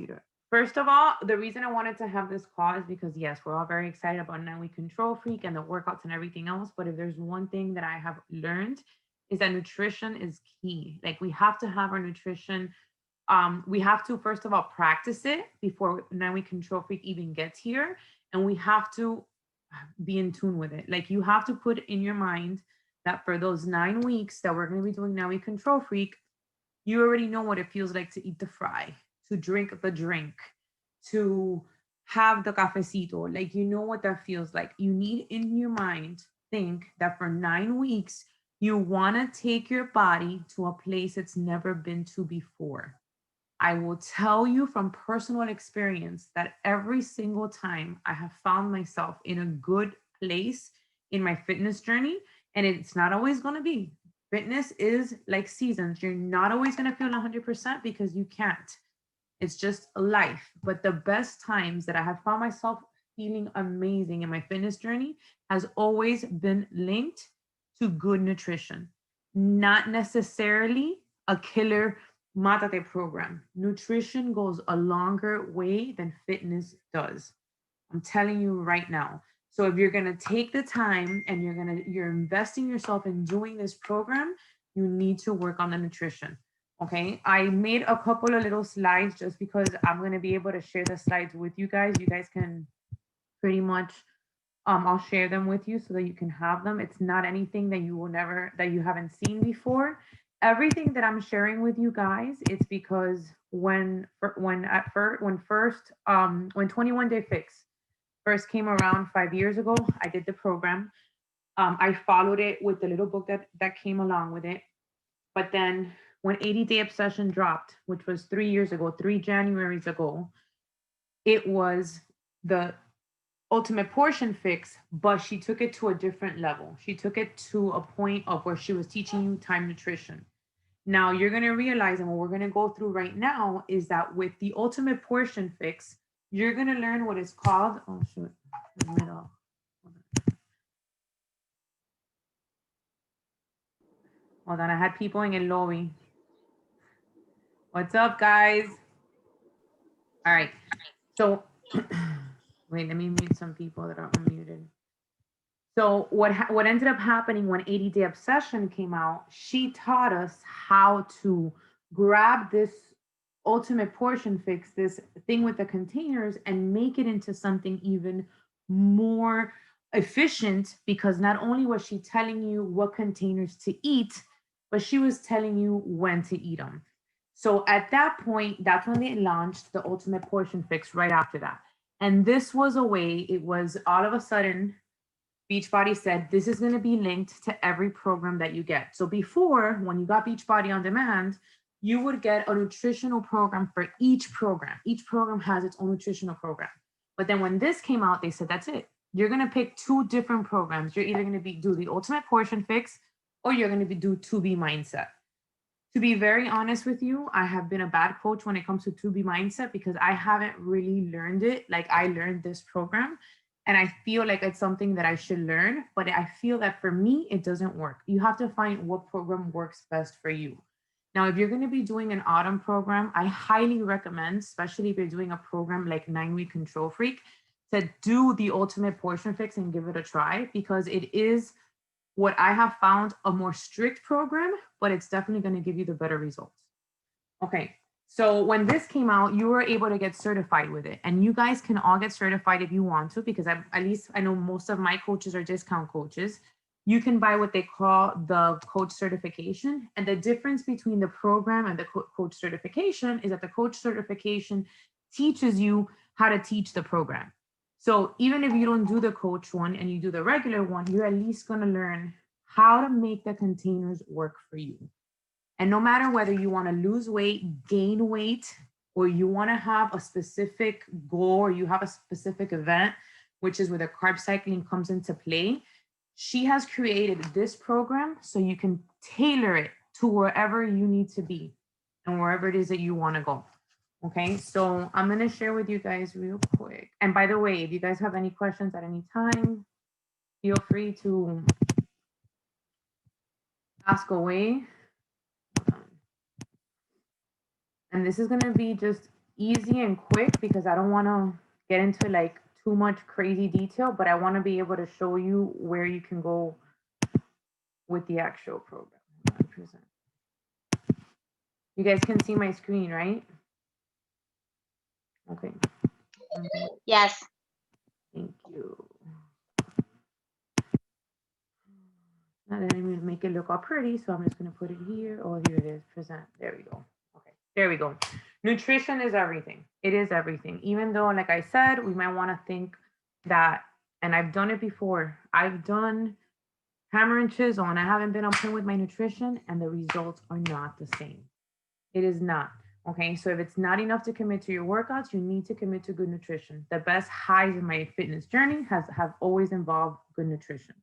computer. First of all, the reason I wanted to have this call is because yes, we're all very excited about 9 Week Control Freak and the workouts and everything else. But if there's one thing that I have learned is that nutrition is key. Like we have to have our nutrition. We have to first of all practice it before 9 Week Control Freak even gets here, and we have to be in tune with it. Like you have to put in your mind that for those 9 weeks that we're going to be doing 9 Week Control Freak, you already know what it feels like to eat the fry, to drink the drink, to have the cafecito. Like, you know what that feels like. You need in your mind, think that for 9 weeks, you want to take your body to a place it's never been to before. I will tell you from personal experience that every single time I have found myself in a good place in my fitness journey, and it's not always going to be. Fitness is like seasons. You're not always going to feel 100% because you can't. It's just life. But the best times that I have found myself feeling amazing in my fitness journey has always been linked to good nutrition, not necessarily a killer Matate program. Nutrition goes a longer way than fitness does. I'm telling you right now. So if you're gonna take the time and you're investing yourself in doing this program, you need to work on the nutrition. Okay. I made a couple of little slides just because I'm gonna be able to share the slides with you guys. You guys can pretty much I'll share them with you so that you can have them. It's not anything that you haven't seen before. Everything that I'm sharing with you guys, it's because when 21 Day Fix first came around 5 years ago, I did the program. I followed it with the little book that came along with it. But then when 80 Day Obsession dropped, which was 3 years ago, 3 Januaries ago, it was the ultimate portion fix, but she took it to a different level. She took it to a point of where she was teaching you time nutrition. Now you're going to realize, and what we're going to go through right now is that with the ultimate portion fix, you're going to learn what is called, oh shoot, hold on, I had people in el lobby. What's up, guys? All right. So, wait, let me mute some people that are unmuted. So what ended up happening when 80 Day Obsession came out, she taught us how to grab this ultimate portion fix, this thing with the containers, and make it into something even more efficient, because not only was she telling you what containers to eat, but she was telling you when to eat them. So at that point, that's when they launched the ultimate portion fix right after that. And this was a way, it was all of a sudden Beachbody said this is going to be linked to every program that you get. So before, when you got Beachbody on demand, you would get a nutritional program for each program. Each program has its own nutritional program. But then when this came out, they said that's it. You're going to pick two different programs. You're either going to do the ultimate portion fix, or you're going to do 2B mindset. To be very honest with you, I have been a bad coach when it comes to 2B mindset because I haven't really learned it like I learned this program. And I feel like it's something that I should learn, but I feel that for me, it doesn't work. You have to find what program works best for you. Now, if you're going to be doing an autumn program, I highly recommend, especially if you're doing a program like 9 Week Control Freak, to do the ultimate portion fix and give it a try, because it is what I have found a more strict program, but it's definitely going to give you the better results. Okay. So when this came out, you were able to get certified with it, and you guys can all get certified if you want to, because at least I know most of my coaches are discount coaches. You can buy what they call the coach certification. And the difference between the program and the coach certification is that the coach certification teaches you how to teach the program. So even if you don't do the coach one and you do the regular one, you're at least going to learn how to make the containers work for you. And no matter whether you want to lose weight, gain weight, or you want to have a specific goal, or you have a specific event, which is where the carb cycling comes into play, she has created this program so you can tailor it to wherever you need to be and wherever it is that you want to go. Okay, so I'm going to share with you guys real quick. And by the way, if you guys have any questions at any time, feel free to ask away. And this is going to be just easy and quick because I don't want to get into like too much crazy detail, but I want to be able to show you where you can go with the actual program. You guys can see my screen, right? Okay. Yes. Thank you. Now that I'm going to make it look all pretty, so I'm just going to put it here. Oh, here it is. Present. There we go. Okay. There we go. Nutrition is everything. It is everything. Even though, like I said, we might want to think that, and I've done it before. I've done hammer and chisel, and I haven't been on point with my nutrition, and the results are not the same. It is not. Okay, so if it's not enough to commit to your workouts, you need to commit to good nutrition. The best highs in my fitness journey have always involved good nutrition.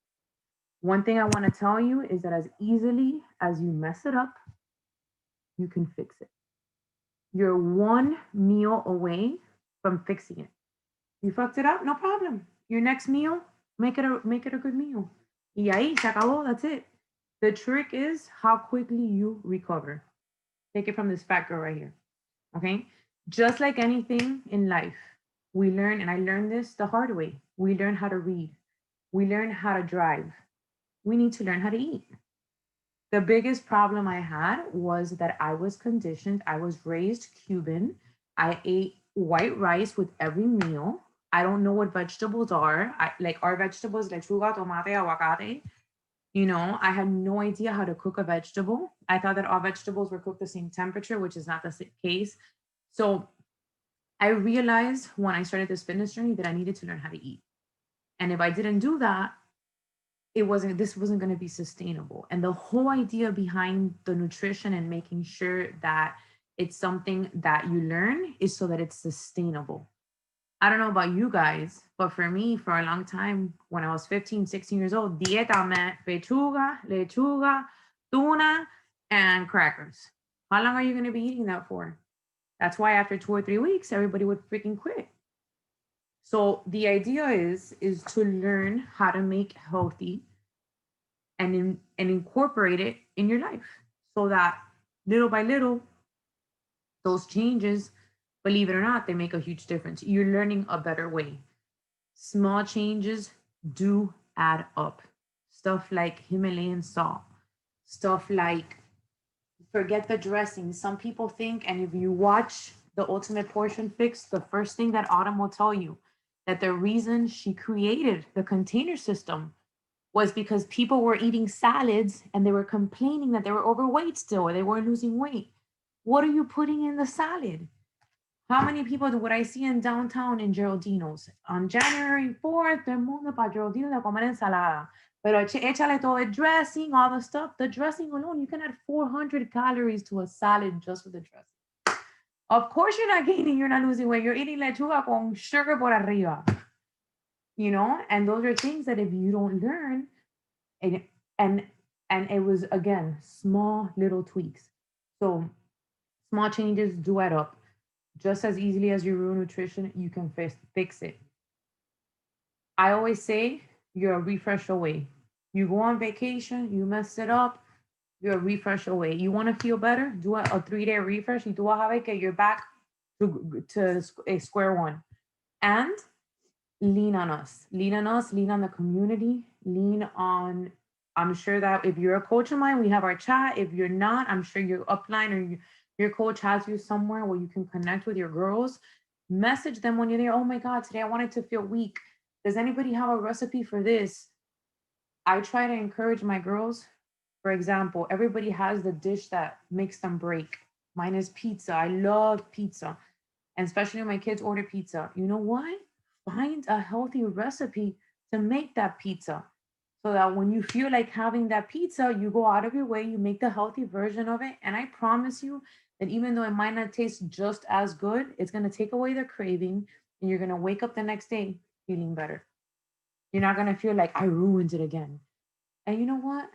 One thing I want to tell you is that as easily as you mess it up, you can fix it. You're one meal away from fixing it. You fucked it up, no problem. Your next meal, make it a good meal. Y ahí se acabó. That's it. The trick is how quickly you recover. Take it from this fat girl right here. Okay? Just like anything in life, we learn, and I learned this the hard way. We learn how to read. We learn how to drive. We need to learn how to eat. The biggest problem I had was that I was conditioned. I was raised Cuban. I ate white rice with every meal. I don't know what vegetables are. Like our vegetables, lechuga, tomate, aguacate. You know, I had no idea how to cook a vegetable. I thought that all vegetables were cooked the same temperature, which is not the case. So I realized when I started this fitness journey that I needed to learn how to eat. And if I didn't do that, this wasn't going to be sustainable. And the whole idea behind the nutrition and making sure that it's something that you learn is so that it's sustainable. I don't know about you guys, but for me, for a long time, when I was 15, 16 years old, dieta meant pechuga, lechuga, tuna, and crackers. How long are you going to be eating that for? That's why after 2 or 3 weeks, everybody would freaking quit. So the idea is to learn how to make healthy and incorporate it in your life so that little by little, those changes, believe it or not, they make a huge difference. You're learning a better way. Small changes do add up. Stuff like Himalayan salt, stuff like forget the dressing. Some people think, and if you watch The Ultimate Portion Fix, the first thing that Autumn will tell you that the reason she created the container system was because people were eating salads and they were complaining that they were overweight still or they weren't losing weight. What are you putting in the salad? How many people would I see in downtown in Geraldino's? On January 4th, they're moving para Geraldino's a comer ensalada. Pero échale todo the dressing, all the stuff. The dressing alone, you can add 400 calories to a salad just with the dressing. Of course you're not gaining, you're not losing weight. You're eating lechuga con sugar por arriba. You know, and those are things that if you don't learn, and and it was again small little tweaks. So small changes do add up. Just as easily as you ruin nutrition, you can fix it. I always say you're a refresh away. You go on vacation, you mess it up, you're a refresh away. You want to feel better? Do a 3-day refresh. Y tú vas a ver que you're back to square one. And lean on us. Lean on us, lean on the community, lean on. I'm sure that if you're a coach of mine, we have our chat. If you're not, I'm sure your upline or your coach has you somewhere where you can connect with your girls. Message them when you're there. Oh my God, today I wanted to feel weak. Does anybody have a recipe for this? I try to encourage my girls. For example, everybody has the dish that makes them break. Mine is pizza. I love pizza. And especially when my kids order pizza. You know what? Find a healthy recipe to make that pizza so that when you feel like having that pizza, you go out of your way, you make the healthy version of it. And I promise you that even though it might not taste just as good, it's going to take away the craving and you're going to wake up the next day feeling better. You're not going to feel like I ruined it again. And you know what?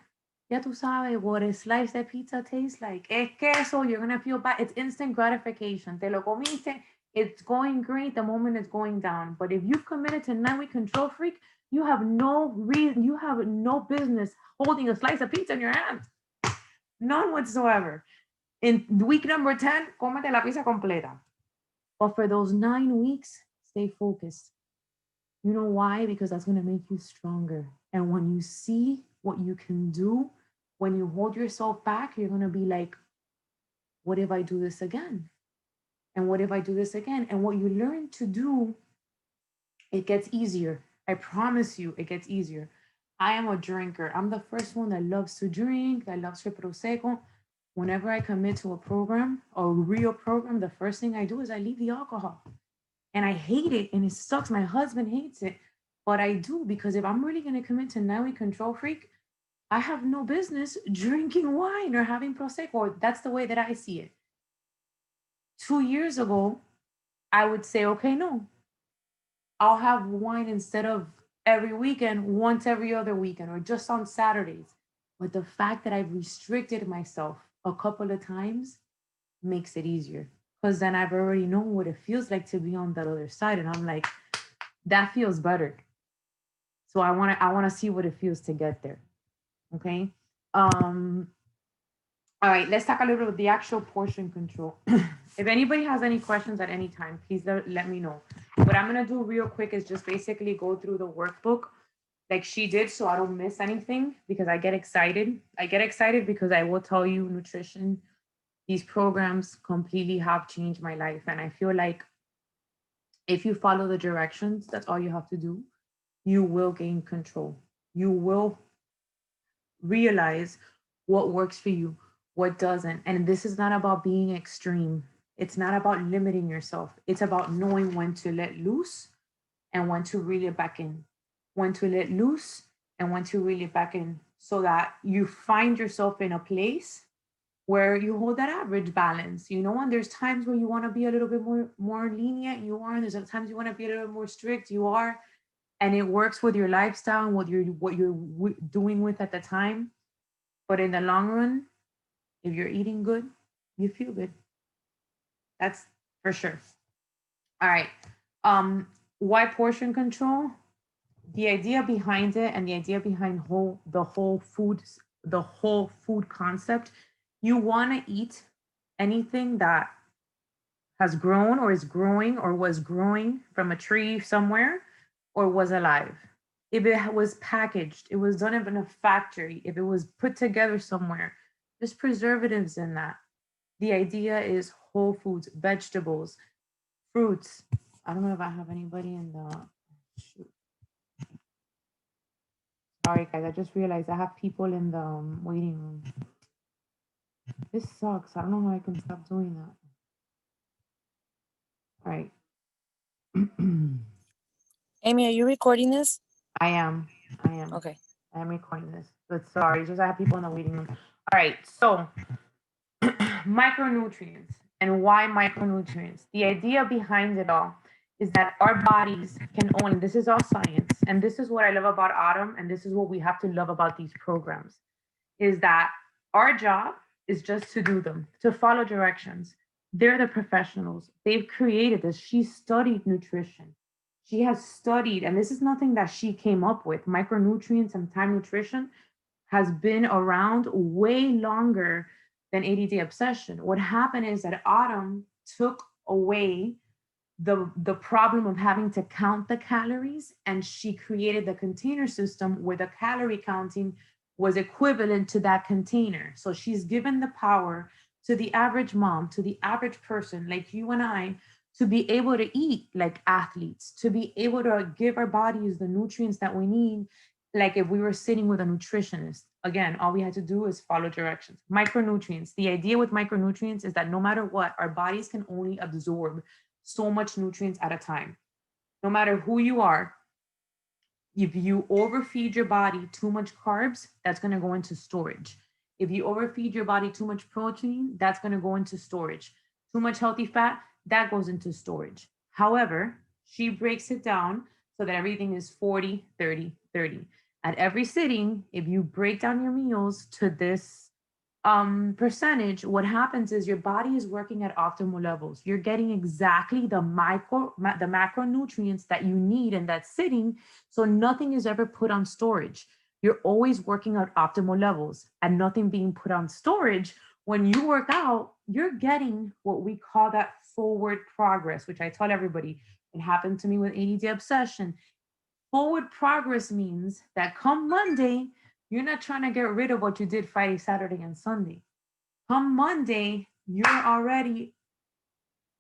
Ya tú sabes what a slice of pizza tastes like. Es queso, you're going to feel bad. It's instant gratification. Te lo comiste, it's going great the moment it's going down. But if you've committed to 9-week control freak, you have no reason, you have no business holding a slice of pizza in your hand. None whatsoever. In week number 10, cómete la pizza completa. But for those 9 weeks, stay focused. You know why? Because that's going to make you stronger. And when you see what you can do, when you hold yourself back, you're going to be like, what if I do this again? And what if I do this again? And what you learn to do, it gets easier. I promise you, it gets easier. I am a drinker. I'm the first one that loves to drink, that loves to prosecco. Whenever I commit to a program, a real program, the first thing I do is I leave the alcohol. And I hate it and it sucks. My husband hates it, but I do because if I'm really going to commit to Now We Control Freak, I have no business drinking wine or having prosecco. That's the way that I see it. 2 years ago, I would say, okay, no, I'll have wine instead of every weekend, once every other weekend, or just on Saturdays. But the fact that I've restricted myself a couple of times makes it easier because then I've already known what it feels like to be on that other side. And I'm like, that feels better. So I want to see what it feels to get there. Okay. All right, let's talk a little bit about the actual portion control. If anybody has any questions at any time, please let me know. What I'm gonna do real quick is just basically go through the workbook like she did so I don't miss anything because I get excited. I get excited because I will tell you nutrition, these programs completely have changed my life. And I feel like if you follow the directions, that's all you have to do, you will gain control. You will realize what works for you, what doesn't. And this is not about being extreme. It's not about limiting yourself. It's about knowing when to let loose and when to reel it back in. When to let loose and when to reel it back in so that you find yourself in a place where you hold that average balance, you know, and there's times where you want to be a little bit more lenient, you are, and there's times you want to be a little bit more strict, you are, and it works with your lifestyle and what you're doing with at the time. But in the long run, if you're eating good, you feel good. That's for sure. All right. Why portion control? The idea behind it and the idea behind the whole food concept, you want to eat anything that has grown or is growing or was growing from a tree somewhere or was alive. If it was packaged, it was done in a factory, if it was put together somewhere, there's preservatives in that. The idea is whole foods, vegetables, fruits. I don't know if I have anybody in the shoot. Sorry, guys. I just realized I have people in the waiting room. This sucks. I don't know how I can stop doing that. All right. Amy, are you recording this? I am. Okay. I am recording this. But sorry, just I have people in the waiting room. All right. So, micronutrients and why micronutrients. The idea behind it all is that our bodies can only, this is all science, and this is what I love about Autumn, and this is what we have to love about these programs, is that our job is just to do them, to follow directions. They're the professionals. They've created this. She studied nutrition. She has studied, and this is nothing that she came up with. Micronutrients and time nutrition has been around way longer than ADD obsession. What happened is that Autumn took away the problem of having to count the calories, and she created the container system where the calorie counting was equivalent to that container. So she's given the power to the average mom, to the average person like you and I, to be able to eat like athletes, to be able to give our bodies the nutrients that we need. Like if we were sitting with a nutritionist, again, all we had to do is follow directions. Micronutrients. The idea with micronutrients is that no matter what, our bodies can only absorb so much nutrients at a time. No matter who you are, if you overfeed your body too much carbs, that's going to go into storage. If you overfeed your body too much protein, that's going to go into storage. Too much healthy fat, that goes into storage. However, she breaks it down so that everything is 40, 30, 30. At every sitting, if you break down your meals to this percentage, what happens is your body is working at optimal levels. You're getting exactly the macronutrients that you need in that sitting, so nothing is ever put on storage. You're always working at optimal levels and nothing being put on storage. When you work out, you're getting what we call that forward progress, which I tell everybody, it happened to me with ADD obsession. Forward progress means that come Monday, you're not trying to get rid of what you did Friday, Saturday, and Sunday. Come Monday, you're already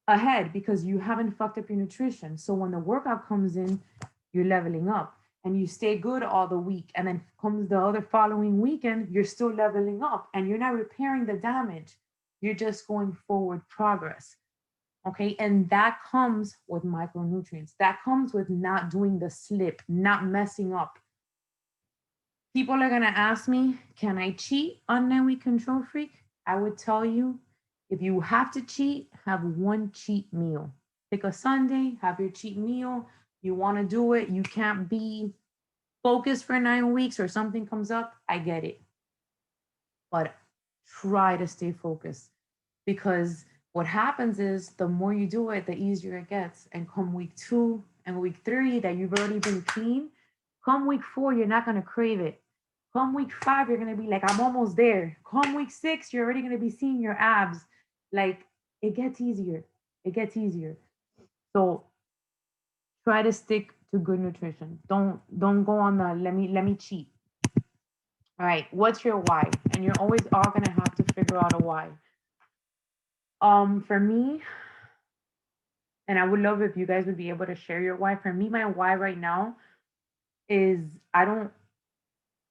ahead because you haven't fucked up your nutrition. So when the workout comes in, you're leveling up and you stay good all the week. And then comes the other following weekend, you're still leveling up and you're not repairing the damage. You're just going forward progress. Okay. And that comes with micronutrients. That comes with not doing the slip, not messing up. People are going to ask me, can I cheat on 9-week control freak? I would tell you, if you have to cheat, have one cheat meal. Pick a Sunday, have your cheat meal. You want to do it. You can't be focused for 9 weeks or something comes up. I get it. But try to stay focused because what happens is the more you do it, the easier it gets. And come week 2 and week 3 that you've already been clean, come week 4, you're not going to crave it. Come week 5, you're going to be like, I'm almost there. Come week 6, you're already going to be seeing your abs. Like, it gets easier. It gets easier. So try to stick to good nutrition. Don't go on the let me cheat. All right, what's your why? And you're always all going to have to figure out a why. For me, and I would love if you guys would be able to share your why. For me, my why right now is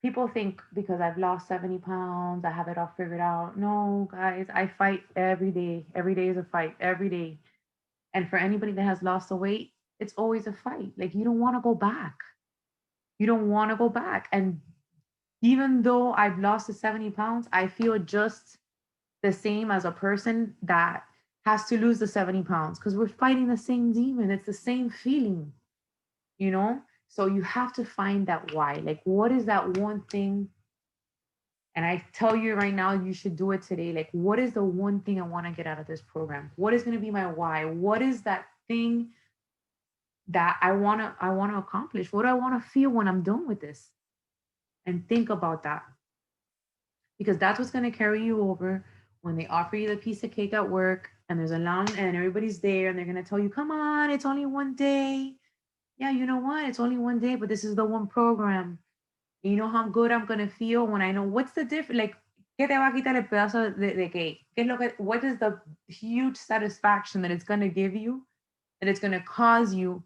people think because I've lost 70 pounds, I have it all figured out. No, guys, I fight every day. Every day is a fight, every day. And for anybody that has lost the weight, it's always a fight. Like, you don't want to go back. You don't want to go back. And even though I've lost the 70 pounds, I feel just the same as a person that has to lose the 70 pounds because we're fighting the same demon. It's the same feeling, you know? So you have to find that why. Like, what is that one thing? And I tell you right now, you should do it today. Like, what is the one thing I want to get out of this program? What is going to be my why? What is that thing that I want to accomplish? What do I want to feel when I'm done with this? And think about that. Because that's what's going to carry you over when they offer you the piece of cake at work and there's a lounge and everybody's there and they're going to tell you, come on, it's only one day. Yeah, you know what? It's only one day, but this is the one program. You know how good I'm going to feel when I know what's the difference. Like, ¿qué te va a quitar el pedazo de cake? What is the huge satisfaction that it's going to give you, that it's going to cause you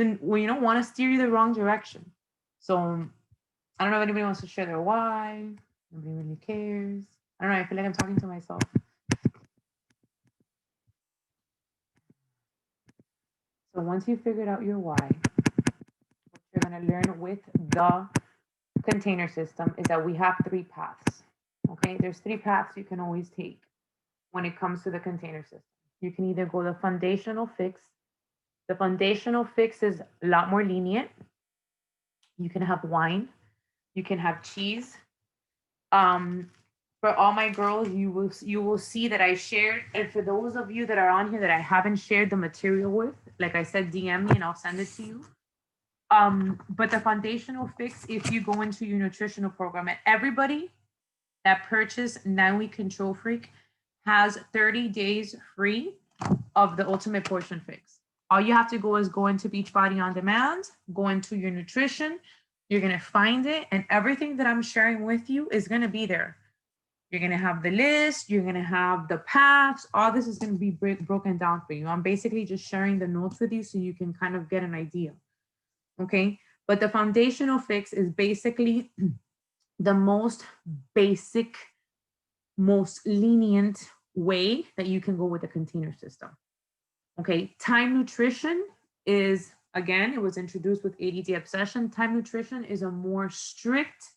to, well, you don't want to steer you the wrong direction. So I don't know if anybody wants to share their why. Nobody really cares. I don't know. I feel like I'm talking to myself. So once you figured out your why, what you're going to learn with the container system is that we have 3 paths. Okay, there's 3 paths you can always take when it comes to the container system. You can either go the foundational fix. The foundational fix is a lot more lenient. You can have wine. You can have cheese. For all my girls, you will see that I shared, and for those of you that are on here that I haven't shared the material with, like I said, DM me and I'll send it to you. But the foundational fix, if you go into your nutritional program, and everybody that purchased 9-week control freak has 30 days free of the ultimate portion fix. All you have to go is go into Beachbody On Demand, go into your nutrition, you're going to find it, and everything that I'm sharing with you is going to be there. You're going to have the list, you're going to have the paths, all this is going to be broken down for you. I'm basically just sharing the notes with you so you can kind of get an idea. Okay, but the foundational fix is basically the most basic, most lenient way that you can go with the container system. Okay, Time Nutrition is, again, it was introduced with ADD obsession. Time Nutrition is a more strict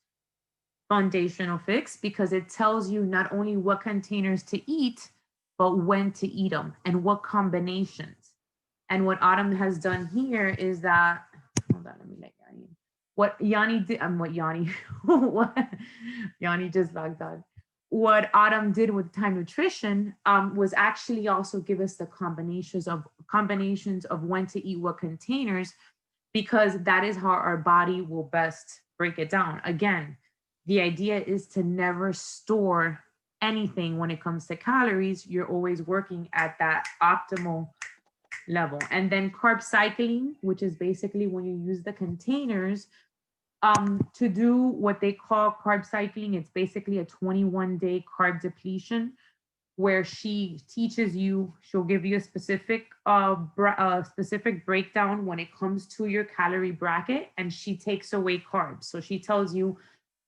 foundational fix because it tells you not only what containers to eat, but when to eat them and what combinations. And what Autumn has done here is that, hold on, let me let Yanni. What Yanni did, what Yanni just logged on. What Autumn did with Time Nutrition was actually also give us the combinations of when to eat what containers, because that is how our body will best break it down. Again, the idea is to never store anything when it comes to calories, you're always working at that optimal level. And then carb cycling, which is basically when you use the containers to do what they call carb cycling. It's basically a 21-day carb depletion where she teaches you, she'll give you a specific specific breakdown when it comes to your calorie bracket, and she takes away carbs. So she tells you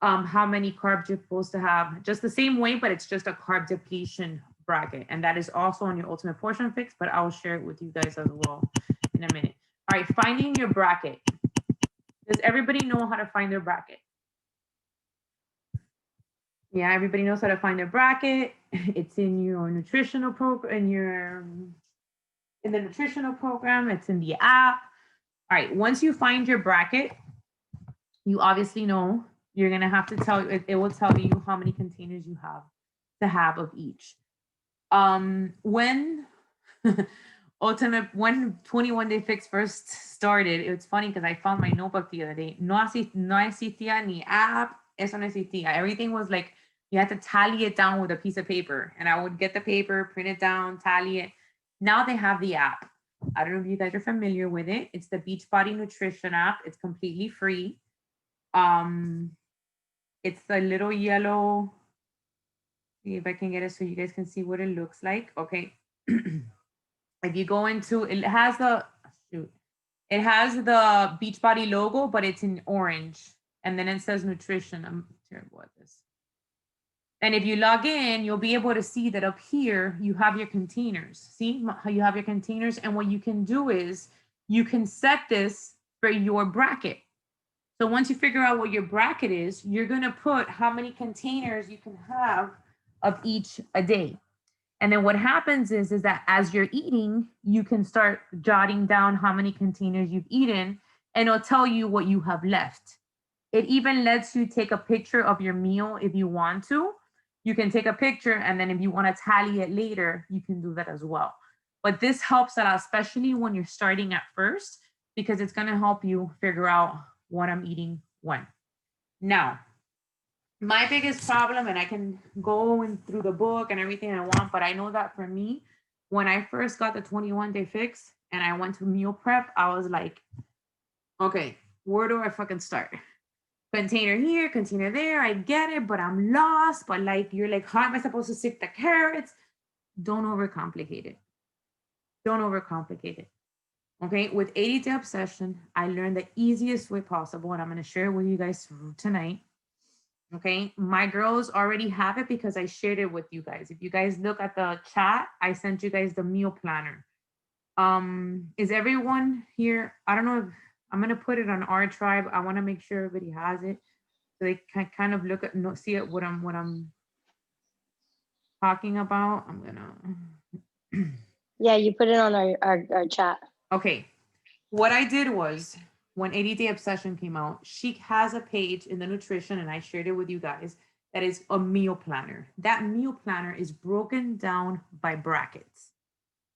how many carbs you're supposed to have, just the same way, but it's just a carb depletion bracket. And that is also on your Ultimate Portion Fix, but I'll share it with you guys as well in a minute. All right, finding your bracket. Does everybody know how to find their bracket? Yeah, everybody knows how to find their bracket. It's in your nutritional program, in the nutritional program, it's in the app. All right, once you find your bracket, you obviously know you're gonna have to tell it will tell you how many containers you have to have of each. When when 21 Day Fix first started, it was funny because I found my notebook the other day. No existía ni app, eso no existía. Everything was like, you had to tally it down with a piece of paper. And I would get the paper, print it down, tally it. Now they have the app. I don't know if you guys are familiar with it. It's the Beachbody Nutrition app. It's completely free. It's the little yellow, see if I can get it so you guys can see what it looks like. Okay. If you go into, it has the Beachbody logo, but it's in orange. And then it says nutrition. I'm terrible at this. And if you log in, you'll be able to see that up here, you have your containers. See how you have your containers? And what you can do is you can set this for your bracket. So once you figure out what your bracket is, you're going to put how many containers you can have of each a day. And then what happens is that as you're eating, you can start jotting down how many containers you've eaten, and it'll tell you what you have left. It even lets you take a picture of your meal if you want to. You can take a picture, and then if you want to tally it later, you can do that as well. But this helps a lot, especially when you're starting at first, because it's going to help you figure out what I'm eating when. Now, my biggest problem, and I can go through the book and everything I want, but I know that for me, when I first got the 21 Day Fix and I went to meal prep, I was like, okay, where do I fucking start? Container here, container there, I get it, but I'm lost. But like, you're like, how am I supposed to stick the carrots? Don't overcomplicate it. Don't overcomplicate it. Okay, with 80 Day Obsession, I learned the easiest way possible, and I'm going to share it with you guys tonight. Okay, my girls already have it because I shared it with you guys. If you guys look at the chat, I sent you guys the meal planner. Is everyone here? I don't know if I'm going to put it on our tribe. I want to make sure everybody has it so they can kind of look at, see it, what I'm talking about. I'm gonna. Yeah, you put it on our chat. Okay, what I did was, when 80 Day Obsession came out, she has a page in the nutrition, and I shared it with you guys, that is a meal planner. That meal planner is broken down by brackets.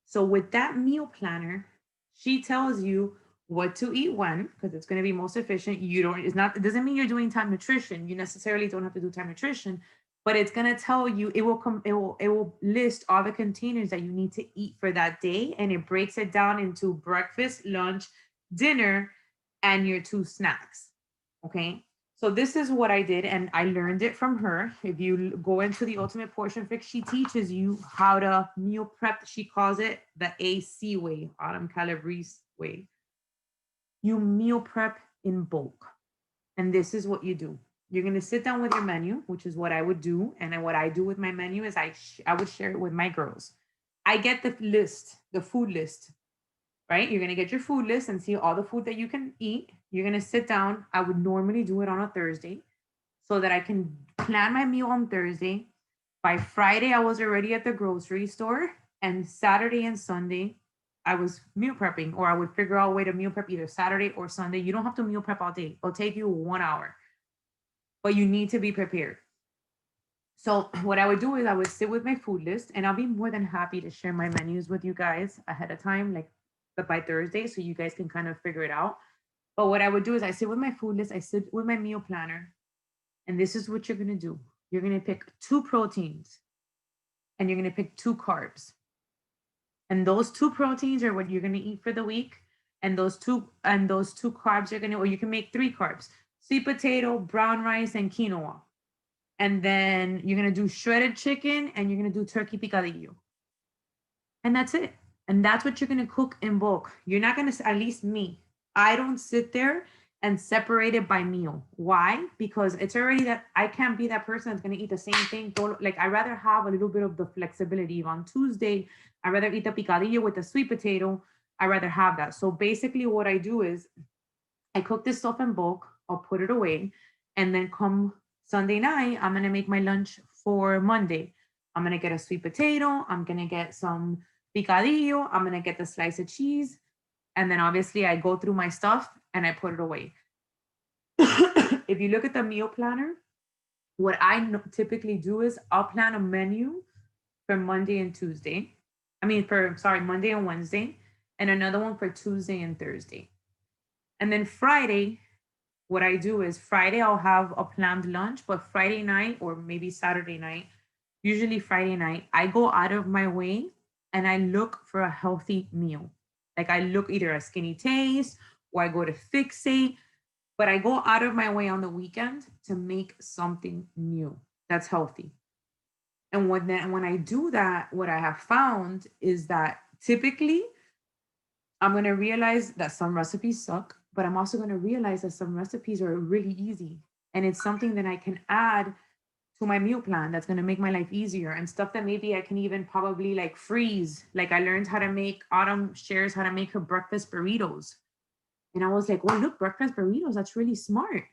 So with that meal planner, she tells you what to eat when, because it's going to be most efficient. It doesn't mean you're doing time nutrition. You necessarily don't have to do time nutrition, but it's going to tell you, it will list all the containers that you need to eat for that day. And it breaks it down into breakfast, lunch, dinner, and your 2 snacks. Okay. So this is what I did, and I learned it from her. If you go into the Ultimate Portion Fix, she teaches you how to meal prep. She calls it the AC way, Autumn Calabrese way. You meal prep in bulk. And this is what you do. You're going to sit down with your menu, which is what I would do. And then what I do with my menu is I would share it with my girls. I get the list, the food list, right? You're going to get your food list and see all the food that you can eat. You're going to sit down. I would normally do it on a Thursday so that I can plan my meal on Thursday. By Friday, I was already at the grocery store, and Saturday and Sunday, I was meal prepping, or I would figure out a way to meal prep either Saturday or Sunday. You don't have to meal prep all day. It'll take you 1 hour, but you need to be prepared. So what I would do is I would sit with my food list, and I'll be more than happy to share my menus with you guys ahead of time, like by Thursday, so you guys can kind of figure it out. But what I would do is I sit with my food list, I sit with my meal planner, and this is what you're going to do. You're going to pick 2 proteins. and you're going to pick 2 carbs. And those 2 proteins are what you're going to eat for the week. And those two carbs are going to, or you can make 3 carbs: sweet potato, brown rice, and quinoa. And then you're going to do shredded chicken and you're going to do turkey picadillo. And that's it. And that's what you're going to cook in bulk. You're not going to, at least me, I don't sit there and separate it by meal. Why? Because it's already that I can't be that person that's going to eat the same thing. Like, I rather have a little bit of the flexibility. On Tuesday, I rather eat the picadillo with the sweet potato. I rather have that. So basically what I do is I cook this stuff in bulk. I'll put it away. And then come Sunday night, I'm going to make my lunch for Monday. I'm going to get a sweet potato. I'm going to get some picadillo. I'm going to get the slice of cheese. And then obviously I go through my stuff and I put it away. If you look at the meal planner, what I typically do is I'll plan a menu for Monday and Tuesday. Monday and Wednesday, and another one for Tuesday and Thursday. And then Friday, what I do is Friday, I'll have a planned lunch, but Friday night or maybe Saturday night, usually Friday night, I go out of my way and I look for a healthy meal. Like, I look either at Skinny Taste or I go to Fixate, but I go out of my way on the weekend to make something new that's healthy. And when I do that, what I have found is that typically I'm going to realize that some recipes suck, but I'm also going to realize that some recipes are really easy. And it's something that I can add to my meal plan that's going to make my life easier, and stuff that maybe I can even probably like freeze. Like, I learned how to make, Autumn shares how to make her breakfast burritos. And I was like, oh, look, breakfast burritos, that's really smart.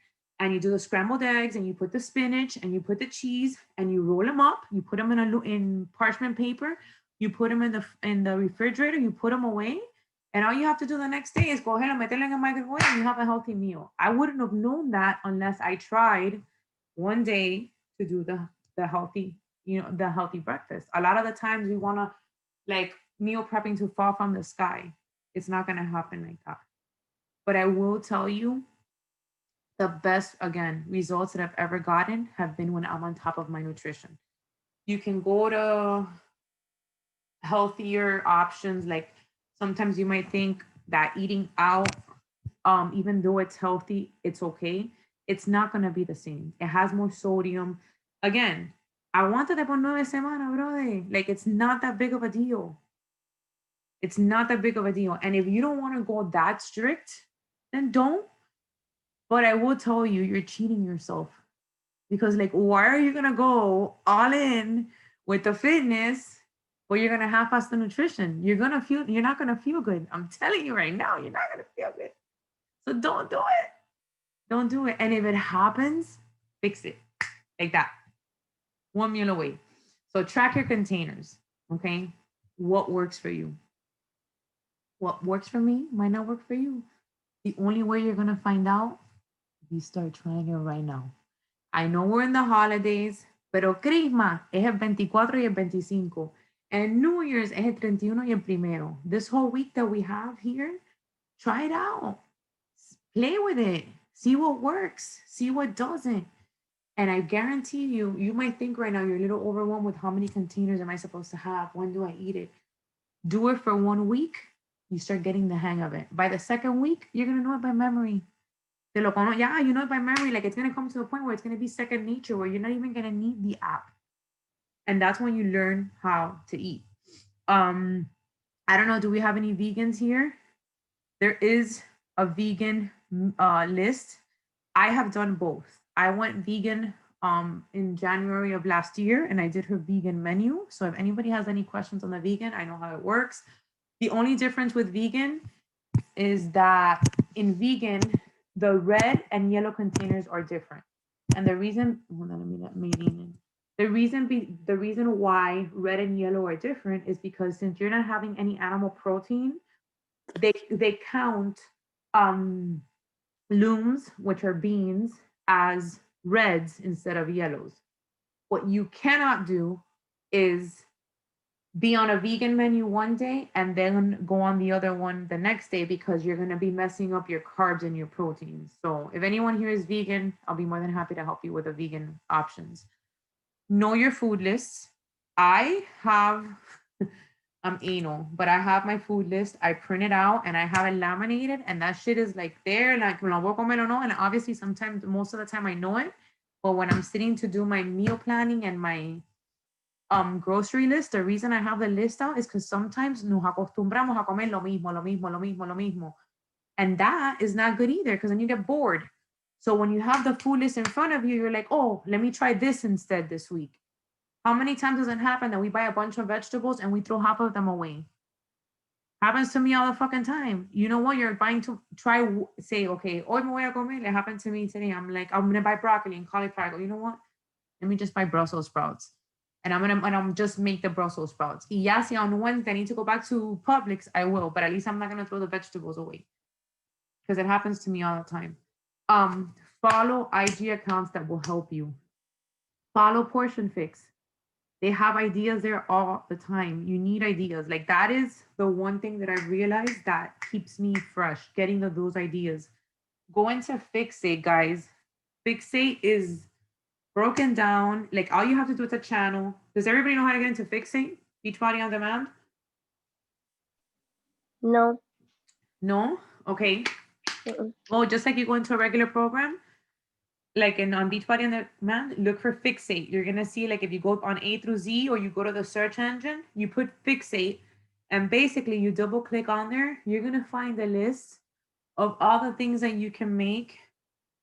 And you do the scrambled eggs and you put the spinach and you put the cheese and you roll them up. You put them in parchment paper. You put them in the refrigerator. You put them away. And all you have to do the next day is go ahead and meterlo en el microwave and you have a healthy meal. I wouldn't have known that unless I tried one day to do the healthy, the healthy breakfast. A lot of the times we want to like meal prepping to fall from the sky. It's not going to happen like that. But I will tell you, the best, again, results that I've ever gotten have been when I'm on top of my nutrition. You can go to healthier options. Like, sometimes you might think that eating out, even though it's healthy, it's okay. It's not going to be the same. It has more sodium. Again, aguántate por 9 semanas, brother. Like, it's not that big of a deal. It's not that big of a deal. And if you don't want to go that strict, then don't. But I will tell you, you're cheating yourself. Because, like, why are you going to go all in with the fitness, but you're going to half-ass the nutrition? You're not going to feel good. I'm telling you right now, you're not going to feel good. So don't do it. Don't do it. And if it happens, fix it. Like that. One meal away. So track your containers. Okay. What works for you? What works for me might not work for you. The only way you're going to find out, you start trying it right now. I know we're in the holidays, pero Christmas es el 24 y el 25. And New Year's es el 31 y el 1. This whole week that we have here, try it out. Play with it. See what works. See what doesn't. And I guarantee you, you might think right now you're a little overwhelmed with how many containers am I supposed to have? When do I eat it? Do it for 1 week. You start getting the hang of it. By the second week, you're going to know it by memory. You know it by memory. Like, it's going to come to a point where it's going to be second nature, where you're not even going to need the app. And that's when you learn how to eat. I don't know. Do we have any vegans here? There is a vegan list. I have done both. I went vegan in January of last year, and I did her vegan menu. So if anybody has any questions on the vegan, I know how it works. The only difference with vegan is that in vegan, the red and yellow containers are different. And the reason, the reason why red and yellow are different is because since you're not having any animal protein, they count looms, which are beans, as reds instead of yellows. What you cannot do is be on a vegan menu one day and then go on the other one the next day, because you're going to be messing up your carbs and your proteins. So if anyone here is vegan, I'll be more than happy to help you with the vegan options. Know your food lists. I have, I'm anal, but I have my food list. I print it out and I have it laminated, and that shit is like there, like me lo voy a comer o no. And obviously, sometimes, most of the time, I know it. But when I'm sitting to do my meal planning and my grocery list, the reason I have the list out is because sometimes nos acostumbramos a comer lo mismo, lo mismo, lo mismo, lo mismo. And that is not good either, because then you get bored. So when you have the food list in front of you, you're like, oh, let me try this instead this week. How many times does it happen that we buy a bunch of vegetables and we throw half of them away? Happens to me all the fucking time. You know what? You're buying to try, say, okay, hoy me voy a comer. It happened to me today. I'm like, I'm going to buy broccoli and cauliflower. I go, you know what? Let me just buy Brussels sprouts. And I'm just make the Brussels sprouts. Y ya si on Wednesday I need to go back to Publix, I will. But at least I'm not going to throw the vegetables away. Because it happens to me all the time. Follow IG accounts that will help you. Follow Portion Fix. They have ideas there all the time. You need ideas. Like, that is the one thing that I realized that keeps me fresh, getting those ideas. Go into Fixate, guys. Fixate is broken down. Like, all you have to do is a channel. Does everybody know how to get into Fixate? Beachbody On Demand? No. No? Okay. Well, just like you go into a regular program, like on Beachbody On Demand, look for Fixate. You're going to see, like, if you go on A through Z or you go to the search engine, you put Fixate, and basically you double click on there, you're going to find a list of all the things that you can make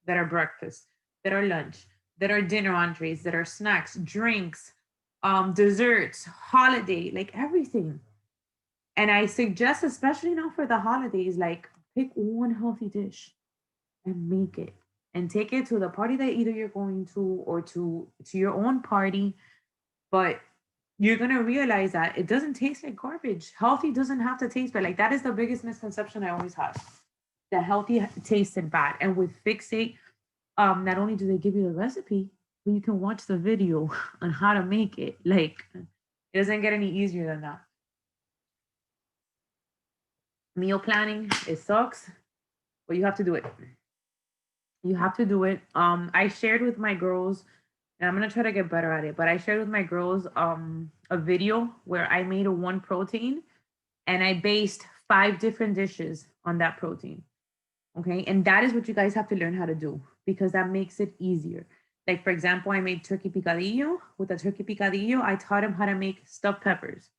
that are breakfast, that are lunch, that are dinner entrees, that are snacks, drinks, desserts, holiday, like everything. And I suggest, especially now for the holidays, like, pick one healthy dish and make it and take it to the party that either you're going to or to your own party. But you're going to realize that it doesn't taste like garbage. Healthy doesn't have to taste bad. Like, that is the biggest misconception I always have. The healthy tasted bad. And with Fixate, not only do they give you the recipe, but you can watch the video on how to make it. Like, it doesn't get any easier than that. Meal planning, it sucks, but you have to do it. You have to do it. I shared with my girls, and I'm gonna try to get better at it, but I shared with my girls a video where I made a one protein and I based 5 different dishes on that protein. Okay. And that is what you guys have to learn how to do, because that makes it easier. Like, for example, I made turkey picadillo. With the turkey picadillo, I taught them how to make stuffed peppers.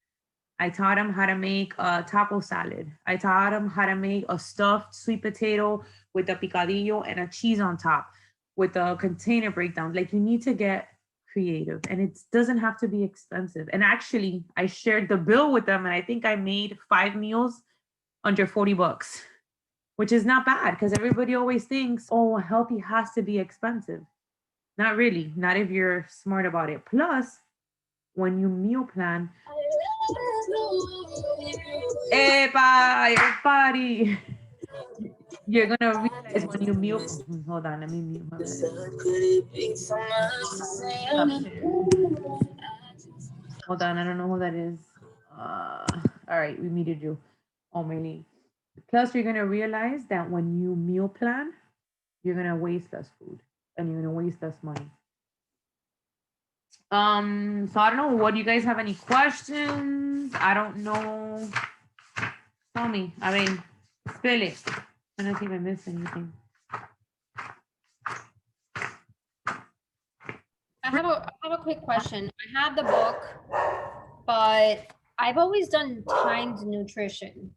I taught them how to make a taco salad. I taught them how to make a stuffed sweet potato with a picadillo and a cheese on top with a container breakdown. Like, you need to get creative, and it doesn't have to be expensive. And actually, I shared the bill with them, and I think I made 5 meals under $40, which is not bad, because everybody always thinks, oh, healthy has to be expensive. Not really, not if you're smart about it. Plus, when you meal plan, epa, everybody, you're gonna realize when you meal. Hold on, let me mute my. Hold on, I don't know who that is. All right, we muted you. Oh, Maylee. Plus, you're gonna realize that when you meal plan, you're gonna waste less food and you're gonna waste less money. So I don't know. What do you guys have any questions? I don't know. Tell me. I mean, spill it. I don't think I missed anything. I have a quick question. I have the book, but I've always done timed nutrition.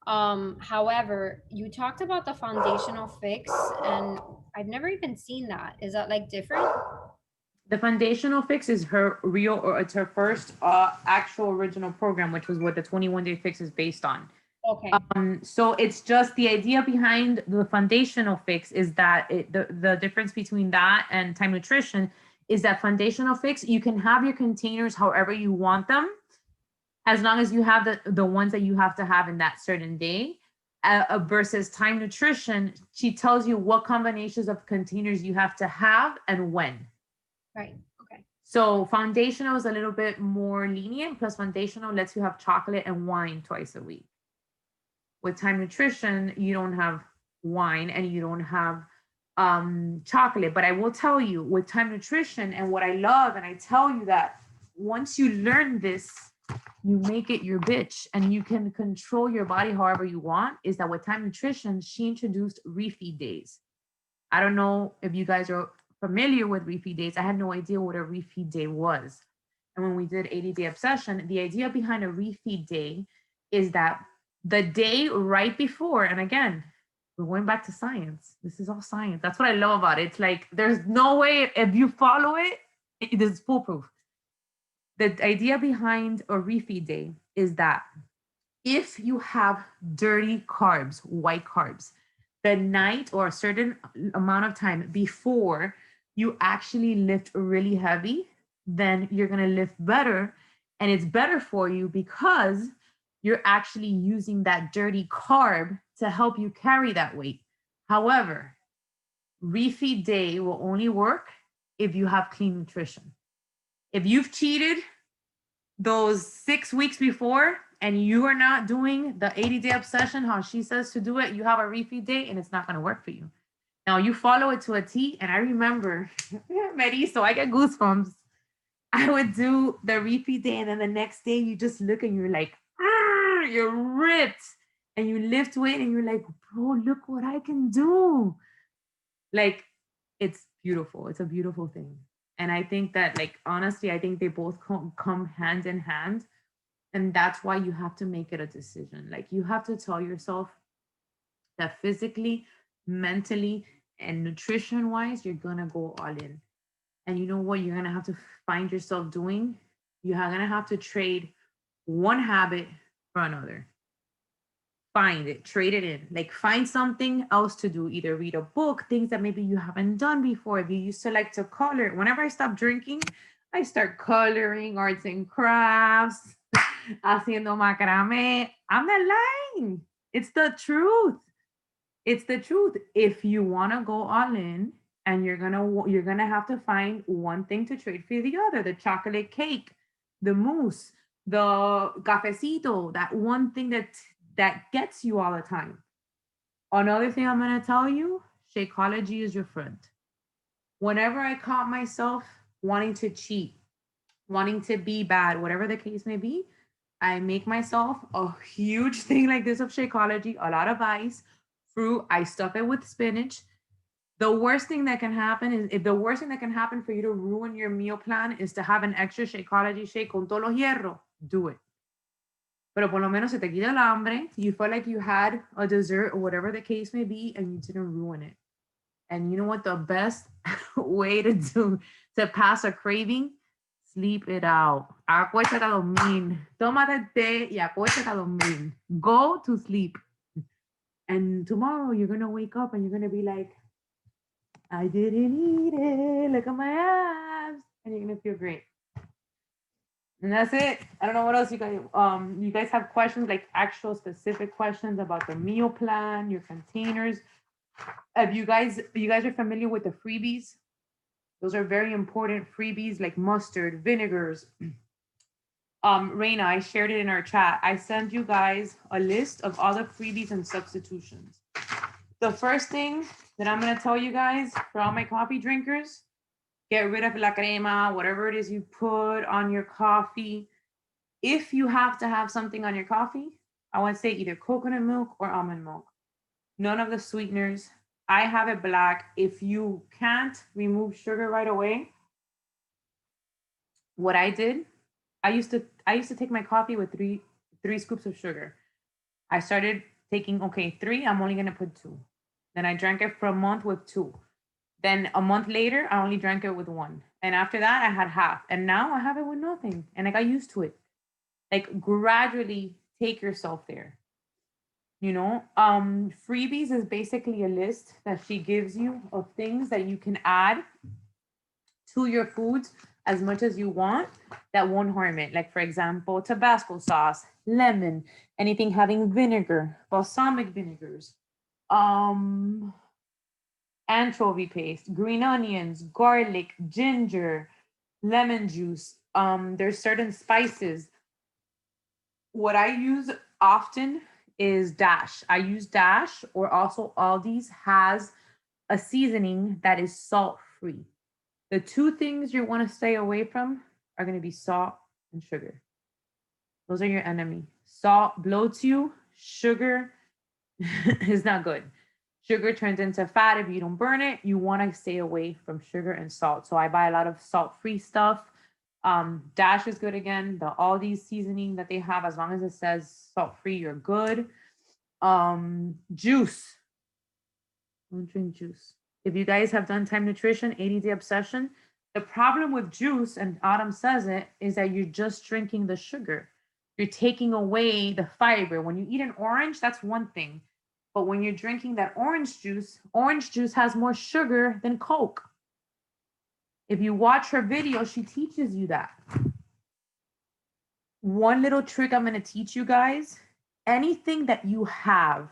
However, you talked about the foundational fix, and I've never even seen that. Is that like different? The foundational fix is her real, or it's her first actual original program, which was what the 21-day fix is based on. Okay. So it's just the idea behind the foundational fix is that the difference between that and time nutrition is that foundational fix, you can have your containers however you want them, as long as you have the ones that you have to have in that certain day. Versus time nutrition, she tells you what combinations of containers you have to have and when. Right. Okay. So foundational is a little bit more lenient. Plus, foundational lets you have chocolate and wine twice a week. With time nutrition, you don't have wine and you don't have chocolate. But I will tell you, with time nutrition, and what I love, and I tell you that once you learn this, you make it your bitch and you can control your body however you want. Is that with Time Nutrition, she introduced refeed days. I don't know if you guys are familiar with refeed days. I had no idea what a refeed day was. And when we did 80-day obsession, the idea behind a refeed day is that the day right before, and again, we're going back to science. This is all science. That's what I love about it. It's like there's no way if you follow it, it is foolproof. The idea behind a refeed day is that if you have dirty carbs, white carbs, the night or a certain amount of time before you actually lift really heavy, then you're going to lift better. And it's better for you because you're actually using that dirty carb to help you carry that weight. However, refeed day will only work if you have clean nutrition. If you've cheated those 6 weeks before and you are not doing the 80-day obsession, how she says to do it, you have a refeed day and it's not going to work for you. Now you follow it to a T. And I remember, Mary, so I get goosebumps. I would do the refeed day and then the next day you just look and you're like, you're ripped and you lift weight and you're like, bro, look what I can do. Like, it's beautiful. It's a beautiful thing. And I think that, like, honestly, I think they both come hand in hand. And that's why you have to make it a decision. Like, you have to tell yourself that physically, mentally, and nutrition wise, you're going to go all in. And you know what you're going to have to find yourself doing? You're going to have to trade one habit for another. Find it, trade it in. Like, find something else to do. Either read a book, things that maybe you haven't done before. If you used to like to color, whenever I stop drinking, I start coloring, arts and crafts, haciendo macrame. I'm not lying. It's the truth. It's the truth. If you want to go all in, and you're gonna have to find one thing to trade for the other. The chocolate cake, the mousse, the cafecito, that one thing that gets you all the time. Another thing I'm gonna tell you, Shakeology is your friend. Whenever I caught myself wanting to cheat, wanting to be bad, whatever the case may be, I make myself a huge thing like this of Shakeology, a lot of ice, fruit. I stuff it with spinach. The worst thing that can happen for you to ruin your meal plan is to have an extra Shakeology shake con todos los hierros. Do it. Pero por lo menos se te quita el hambre. You feel like you had a dessert or whatever the case may be, and you didn't ruin it. And you know what the best way to pass a craving? Sleep it out. Acuéstate a dormir. Tómate té y acuéstate a dormir. Go to sleep. And tomorrow you're going to wake up and you're going to be like, I didn't eat it. Look at my abs. And you're going to feel great. And that's it. I don't know what else you guys have questions, like actual specific questions about the meal plan, your containers. If you guys are familiar with the freebies, those are very important freebies like mustard, vinegars. Reina, I shared it in our chat. I sent you guys a list of all the freebies and substitutions. The first thing that I'm going to tell you guys for all my coffee drinkers, get rid of la crema, whatever it is you put on your coffee. If you have to have something on your coffee, I would say either coconut milk or almond milk. None of the sweeteners. I have it black. If you can't remove sugar right away, what I did, I used to take my coffee with three scoops of sugar. I started taking, 3, I'm only going to put 2. Then I drank it for a month with 2. Then a month later, I only drank it with 1. And after that, I had half. And now I have it with nothing. And I got used to it. Like, gradually take yourself there. You know, freebies is basically a list that she gives you of things that you can add to your foods as much as you want that won't harm it. Like, for example, Tabasco sauce, lemon, anything having vinegar, balsamic vinegars, anchovy paste, green onions, garlic, ginger, lemon juice. There's certain spices. What I use often is Dash. I use Dash, or also Aldi's has a seasoning that is salt-free. The 2 things you want to stay away from are going to be salt and sugar. Those are your enemy. Salt bloats you. Sugar is not good. Sugar turns into fat if you don't burn it. You want to stay away from sugar and salt. So I buy a lot of salt-free stuff. Dash is good again. All these seasoning that they have, as long as it says salt-free, you're good. Juice. Don't drink juice. If you guys have done Time Nutrition, 80-Day Obsession, the problem with juice, and Autumn says it, is that you're just drinking the sugar. You're taking away the fiber. When you eat an orange, that's one thing. But when you're drinking that orange juice has more sugar than Coke. If you watch her video, she teaches you that. One little trick I'm going to teach you guys, anything that you have,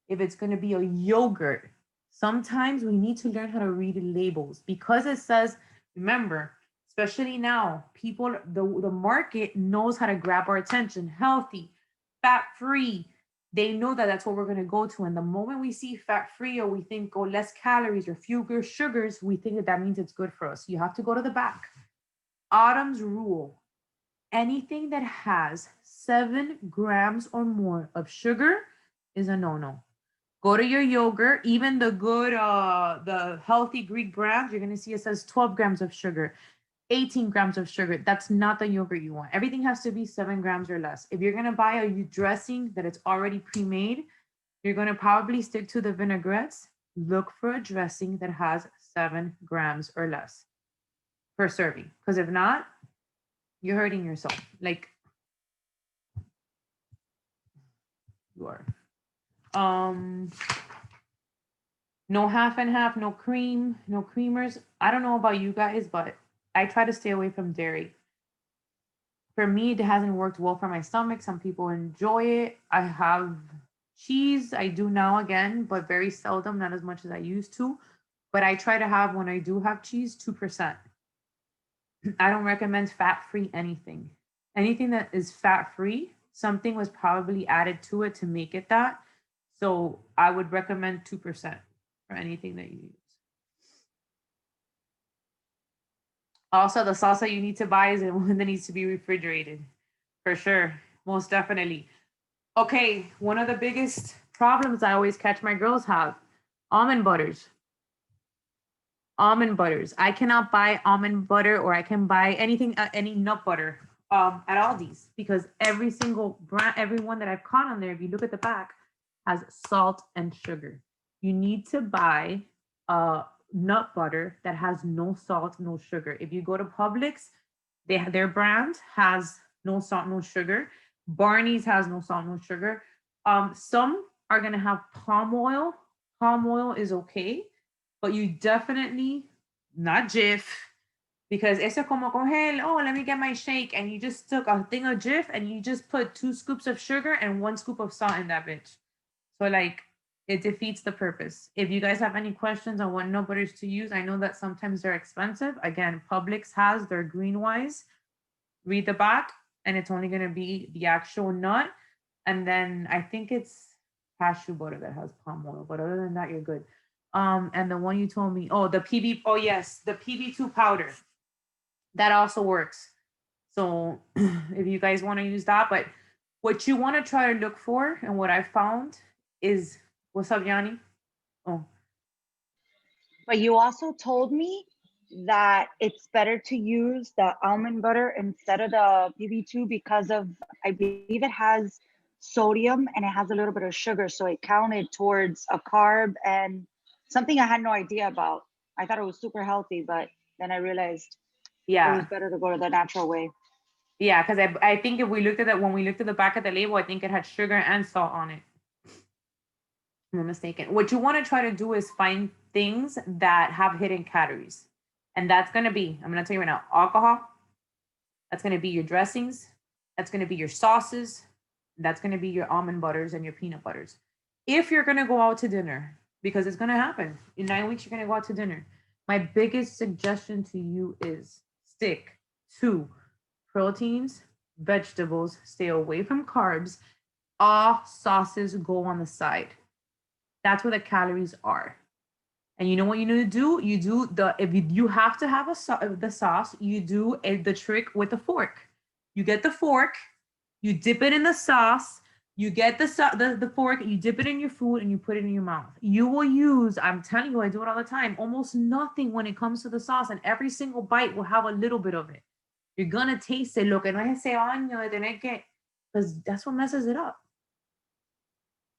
if it's going to be a yogurt, sometimes we need to learn how to read labels because it says, remember, especially now, people, the market knows how to grab our attention, healthy, fat-free. They know that that's what we're going to go to. And the moment we see fat-free or we think, oh, less calories or fewer sugars, we think that means it's good for us. You have to go to the back. Autumn's rule, anything that has 7 grams or more of sugar is a no-no. Go to your yogurt, even the good, the healthy Greek brands, you're going to see it says 12 grams of sugar. 18 grams of sugar. That's not the yogurt you want. Everything has to be 7 grams or less. If you're going to buy a dressing that it's already pre-made, you're going to probably stick to the vinaigrettes. Look for a dressing that has 7 grams or less per serving. Because if not, you're hurting yourself. Like you are. No half and half, no cream, no creamers. I don't know about you guys, but I try to stay away from dairy. For me, it hasn't worked well for my stomach. Some people enjoy it. I have cheese. I do now again, but very seldom, not as much as I used to. But I try to have, when I do have cheese, 2%. I don't recommend fat-free anything. Anything that is fat-free, something was probably added to it to make it that. So I would recommend 2% for anything that you use. Also, the salsa you need to buy is the one that needs to be refrigerated. For sure. Most definitely. Okay, one of the biggest problems I always catch my girls have, almond butters. Almond butters. I cannot buy almond butter, or I can buy anything, any nut butter at Aldi's, because every single brand, every one that I've caught on there, if you look at the back, has salt and sugar. You need to buy nut butter that has no salt, no sugar. If you go to Publix, their brand has no salt, no sugar. Barney's has no salt, no sugar. Some are gonna have palm oil. Palm oil is okay, but you definitely not Jif, because eso como coger, oh, let me get my shake, and you just took a thing of Jif and you just put 2 scoops of sugar and 1 scoop of salt in that bitch. So like, it defeats the purpose. If you guys have any questions on what nut butters to use, I know that sometimes they're expensive. Again, Publix has their Green Wise. Read the back, and it's only gonna be the actual nut. And then I think it's cashew butter that has palm oil, but other than that, you're good. And the one you told me, oh, the PB, oh yes, the PB2 powder. That also works. So if you guys want to use that, but what you want to try to look for, and what I found is, what's up, Yanni? Oh. But you also told me that it's better to use the almond butter instead of the PB2 because of, I believe it has sodium and it has a little bit of sugar. So it counted towards a carb and something I had no idea about. I thought it was super healthy, but then I realized it was better to go to the natural way. Yeah, because I think if we looked at that, when we looked at the back of the label, I think it had sugar and salt on it. I'm not mistaken. What you want to try to do is find things that have hidden calories. And that's going to be, I'm going to tell you right now, alcohol. That's going to be your dressings. That's going to be your sauces. That's going to be your almond butters and your peanut butters. If you're going to go out to dinner, because it's going to happen. In 9 weeks, you're going to go out to dinner. My biggest suggestion to you is stick to proteins, vegetables, stay away from carbs. All sauces go on the side. That's where the calories are. And you know what you need to do? You do you have to have the sauce, you do the trick with the fork. You get the fork, you dip it in the sauce, you get the fork, you dip it in your food, and you put it in your mouth. You will use, I'm telling you, I do it all the time, almost nothing when it comes to the sauce, and every single bite will have a little bit of it. You're gonna taste it. Lo que no es ese baño de tener que, because that's what messes it up.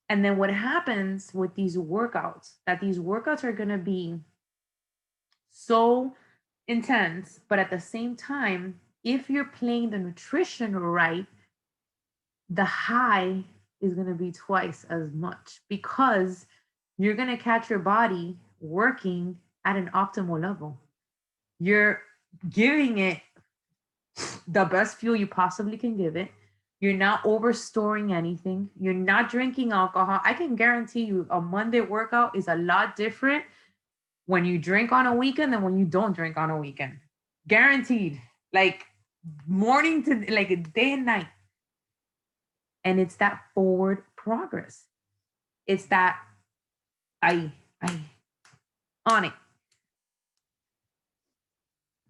And then what happens with these workouts, that these workouts are going to be so intense, but at the same time, if you're playing the nutrition right, the high is going to be twice as much because you're going to catch your body working at an optimal level. You're giving it the best fuel you possibly can give it. You're not overstoring anything. You're not drinking alcohol. I can guarantee you a Monday workout is a lot different when you drink on a weekend than when you don't drink on a weekend. Guaranteed. Like morning to like day and night. And it's that forward progress. It's that I on it.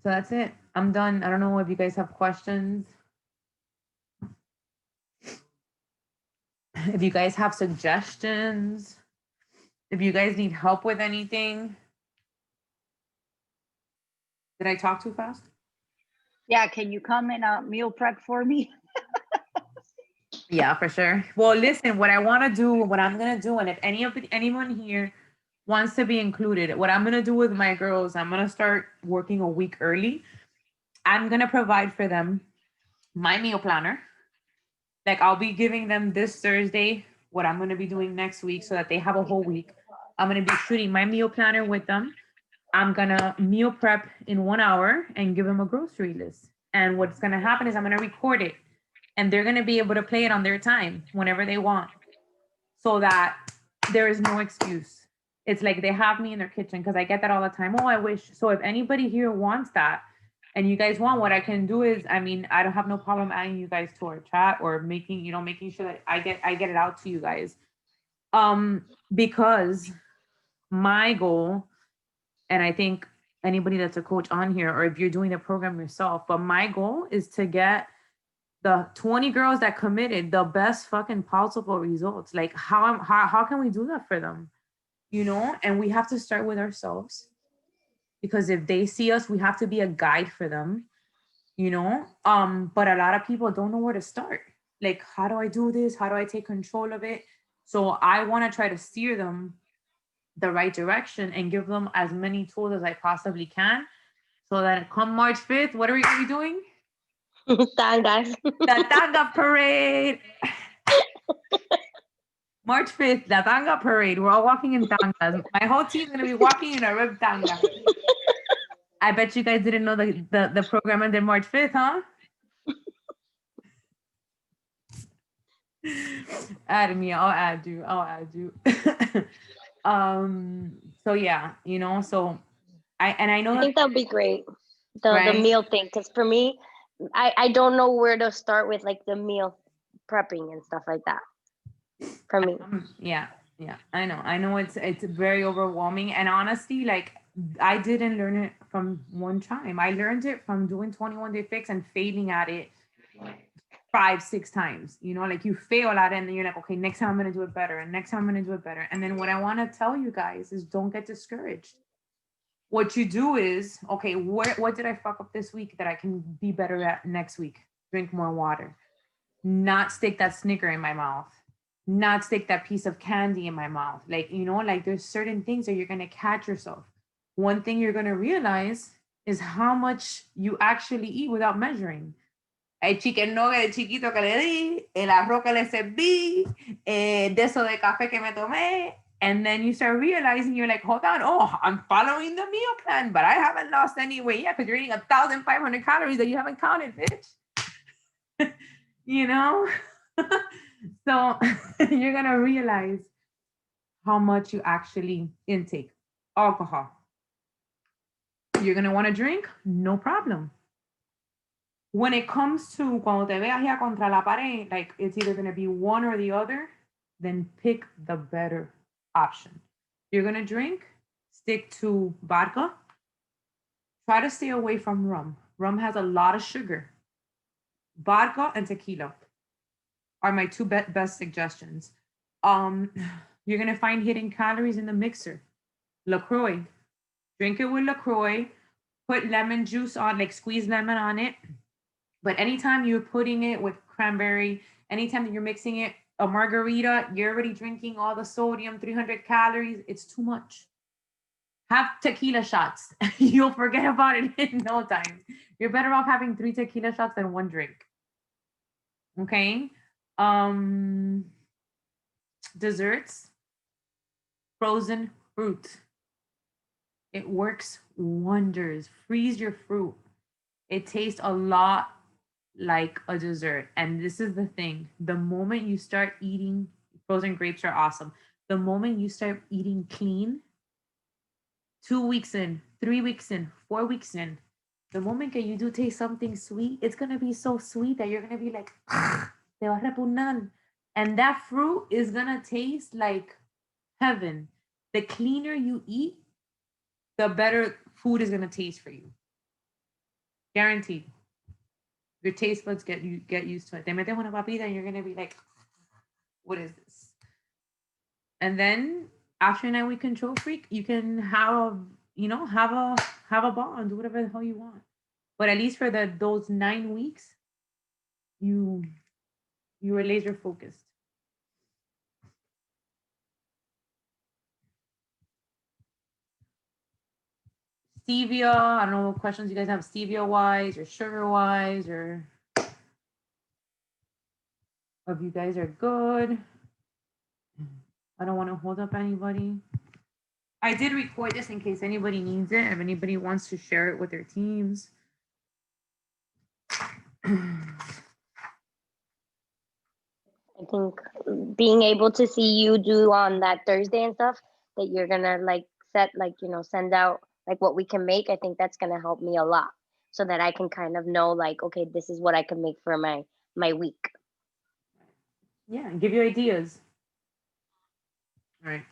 So that's it. I'm done. I don't know if you guys have questions. If you guys have suggestions, if you guys need help with anything. Did I talk too fast? Yeah, can you come and meal prep for me? Yeah, for sure. Well, listen, what I want to do, what I'm going to do, and if anyone here wants to be included, what I'm going to do with my girls, I'm going to start working a week early. I'm going to provide for them my meal planner. Like I'll be giving them this Thursday what I'm going to be doing next week so that they have a whole week. I'm going to be shooting my meal planner with them. I'm going to meal prep in 1 hour and give them a grocery list. And what's going to happen is I'm going to record it and they're going to be able to play it on their time whenever they want so that there is no excuse. It's like they have me in their kitchen because I get that all the time. Oh, I wish. So if anybody here wants that, and you guys want, what I can do is, I mean, I don't have no problem adding you guys to our chat or making sure that I get it out to you guys. Because my goal, and I think anybody that's a coach on here, or if you're doing the program yourself, but my goal is to get the 20 girls that committed the best fucking possible results. Like how can we do that for them? You know, and we have to start with ourselves. Because if they see us, we have to be a guide for them, you know? But a lot of people don't know where to start. Like, how do I do this? How do I take control of it? So I want to try to steer them the right direction and give them as many tools as I possibly can so that come March 5th, what are we going to be doing? Tangas. The Tanga Parade. March 5th, the Tanga Parade. We're all walking in tangas. My whole team's going to be walking in a ribbed tanga. I bet you guys didn't know the program ended March 5th, huh? Add me, I'll add you. So yeah, you know, so I know I think that'd be great. The Right? meal thing, because for me, I don't know where to start with like the meal prepping and stuff like that. For me. Yeah, I know it's very overwhelming, and honestly, like I didn't learn it from one time. I learned it from doing 21 Day Fix and failing at it 5-6 times. You know, like you fail at it and then you're like, okay, next time I'm gonna do it better, and next time I'm gonna do it better. And then what I want to tell you guys is don't get discouraged. What you do is, okay, what did I fuck up this week that I can be better at next week? Drink more water, not stick that Snicker in my mouth, not stick that piece of candy in my mouth. Like, you know, like there's certain things that you're going to catch yourself. One thing you're going to realize is how much you actually eat without measuring. El chicken nugget de chiquito que le di, el arroz que le serví, de eso de café que me tomé. And then you start realizing, you're like, hold on, oh, I'm following the meal plan, but I haven't lost any weight yet because you're eating 1,500 calories that you haven't counted, bitch. You know? So you're going to realize how much you actually intake. Alcohol. You're going to want to drink? No problem. When it comes to cuando te veas ya contra la pared, like it's either going to be one or the other, then pick the better option. You're going to drink? stick to vodka. Try to stay away from rum. Rum has a lot of sugar. Vodka and tequila are my two best suggestions. You're gonna find hidden calories in the mixer. LaCroix, drink it with LaCroix. Put lemon juice on, like squeeze lemon on it. But anytime you're putting it with cranberry, anytime that you're mixing it, a margarita, you're already drinking all the sodium, 300 calories. It's too much. Have tequila shots. You'll forget about it in no time. You're better off having 3 tequila shots than 1 drink. Okay. Desserts, frozen fruit. It works wonders. Freeze your fruit. It tastes a lot like a dessert. And this is the thing. The moment you start eating, frozen grapes are awesome. The moment you start eating clean, 2 weeks in, 3 weeks in, 4 weeks in, the moment that you do taste something sweet, it's going to be so sweet that you're going to be like, te va a repugnar. And that fruit is going to taste like heaven. The cleaner you eat, the better food is going to taste for you. Guaranteed. Your taste buds get used to it. Te metes una papita and you're going to be like, what is this? And then after 9 week control freak, you can have a ball and do whatever the hell you want. But at least for those 9 weeks, you were laser focused. Stevia, I don't know what questions you guys have stevia wise or sugar wise, or if you guys are good. I don't want to hold up anybody. I did record this in case anybody needs it, if anybody wants to share it with their teams. I think being able to see you do on that Thursday and stuff that you're gonna like set, like, you know, send out like what we can make. I think that's gonna help me a lot so that I can kind of know like, okay, this is what I can make for my week. Yeah, and give you ideas. All right.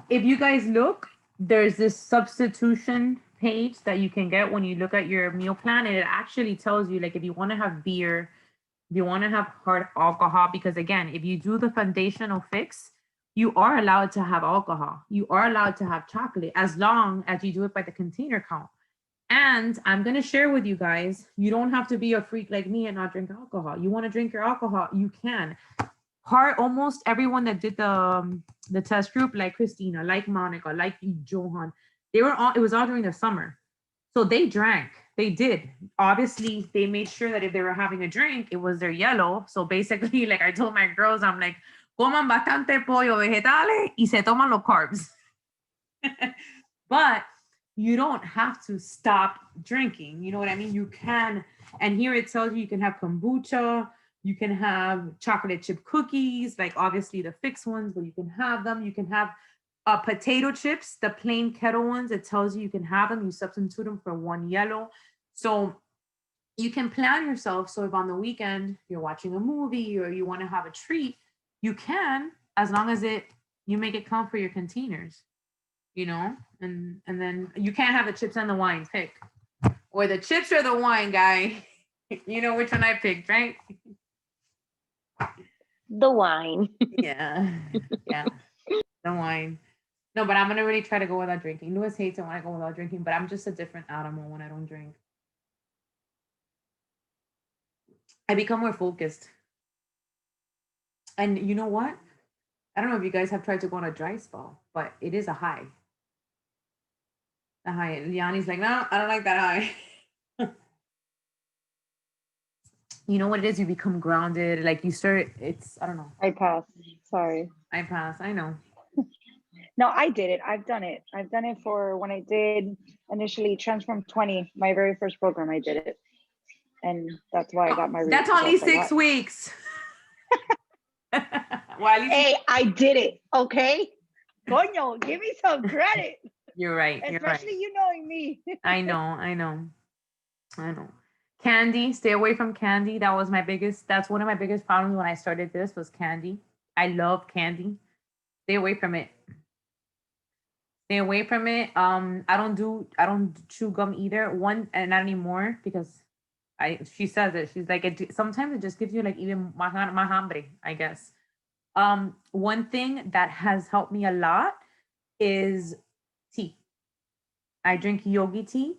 If you guys look, there's this substitution page that you can get when you look at your meal plan, and it actually tells you like if you want to have beer, if you want to have hard alcohol, because again, if you do the foundational fix, you are allowed to have alcohol. You are allowed to have chocolate as long as you do it by the container count. And I'm going to share with you guys, you don't have to be a freak like me and not drink alcohol. You want to drink your alcohol, you can. Almost everyone that did the test group, like Christina, like Monica, like Johan, it was all during the summer. So they drank. They did. Obviously, they made sure that if they were having a drink, it was their yellow. So basically, like I told my girls, I'm like, coman bastante pollo vegetales y se toman los carbs. But you don't have to stop drinking. You know what I mean? You can. And here it tells you can have kombucha. You can have chocolate chip cookies, like obviously the fixed ones, but you can have them. You can have potato chips, the plain kettle ones. It tells you can have them. You substitute them for one yellow. So you can plan yourself. So if on the weekend you're watching a movie or you want to have a treat, you can, as long as you make it count for your containers, you know, and then you can't have the chips and the wine. Pick, or the chips or the wine, guy. You know which one I picked, right? The wine. Yeah, the wine. No, but I'm gonna really try to go without drinking. Louis hates it when I go without drinking, but I'm just a different animal when I don't drink. I become more focused. And you know what? I don't know if you guys have tried to go on a dry spell, but it is a high. The high. Yanni's like, no, I don't like that high. You know what it is? You become grounded. Like you start, I don't know. I pass. Sorry. I pass. I know. No, I did it. I've done it. I've done it for when I did initially Transform 20, my very first program, I did it. And that's why I got my That's only 6 weeks. Hey, I did it. Okay. Coño, give me some credit. You're right. Especially you knowing me. I know. Candy, stay away from candy. That's one of my biggest problems when I started this was candy. I love candy. Stay away from it. Stay away from it. I don't chew gum either. One, and not anymore because she says it. She's like, sometimes it just gives you like even más hambre, I guess. One thing that has helped me a lot is tea. I drink yogi tea.